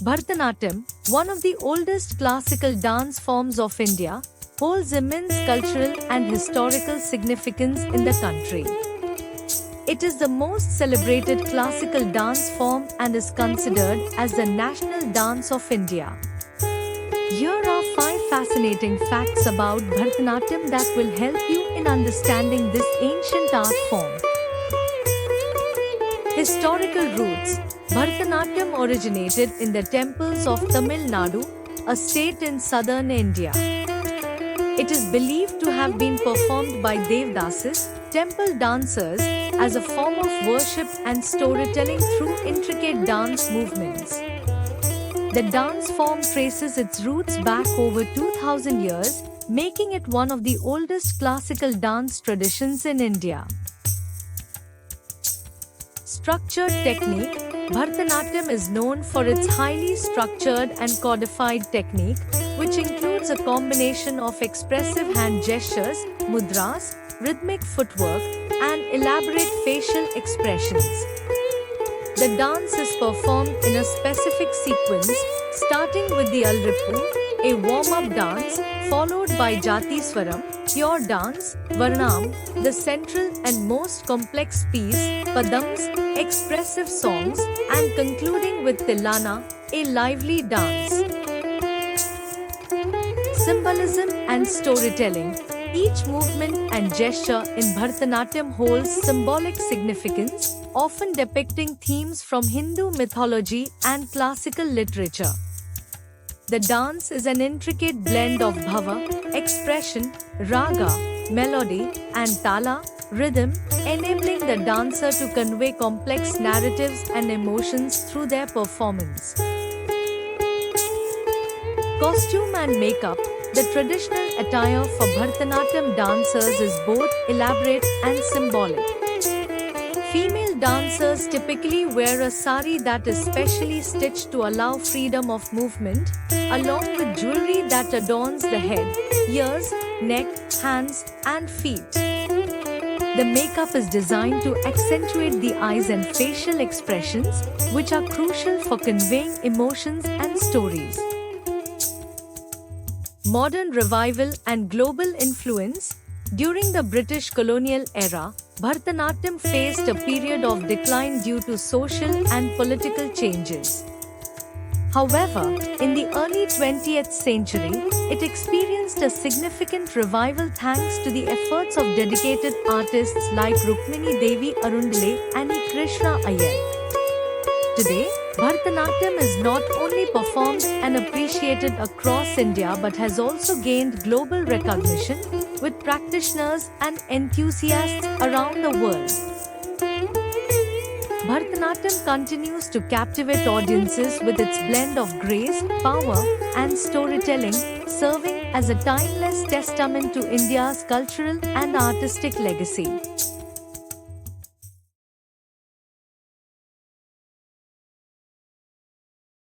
Bharatanatyam, one of the oldest classical dance forms of India, holds immense cultural and historical significance in the country. It is the most celebrated classical dance form and is considered as the national dance of India. Here are 5 fascinating facts about Bharatanatyam that will help you in understanding this ancient art form. Historical roots. Bharatanatyam originated in the temples of Tamil Nadu, a state in southern India. It is believed to have been performed by Devdasis, temple dancers, as a form of worship and storytelling through intricate dance movements. The dance form traces its roots back over 2000 years, making it one of the oldest classical dance traditions in India. Structured technique. Bharatanatyam is known for its highly structured and codified technique, which includes a combination of expressive hand gestures, mudras, rhythmic footwork, and elaborate facial expressions. The dance is performed in a specific sequence, starting with the Alripu, a warm-up dance, followed by Jati Swaram, pure dance, Varnam, the central and most complex piece, Padams, expressive songs, and concluding with Tilana, a lively dance. Symbolism and storytelling. Each movement and gesture in Bharatanatyam holds symbolic significance, often depicting themes from Hindu mythology and classical literature. The dance is an intricate blend of bhava, expression, raga, melody, and tala, rhythm, enabling the dancer to convey complex narratives and emotions through their performance. Costume and makeup. The traditional attire for Bharatanatyam dancers is both elaborate and symbolic. Female dancers typically wear a sari that is specially stitched to allow freedom of movement, along with jewelry that adorns the head, ears, neck, hands, and feet. The makeup is designed to accentuate the eyes and facial expressions, which are crucial for conveying emotions and stories. Modern revival and global influence. During the British colonial era, Bharatanatyam faced a period of decline due to social and political changes. However, in the early 20th century, it experienced a significant revival thanks to the efforts of dedicated artists like Rukmini Devi Arundale and Krishna Iyer. Today, Bharatanatyam is not only performed and appreciated across India but has also gained global recognition, with practitioners and enthusiasts around the world. Bharatanatyam continues to captivate audiences with its blend of grace, power, and storytelling, serving as a timeless testament to India's cultural and artistic legacy.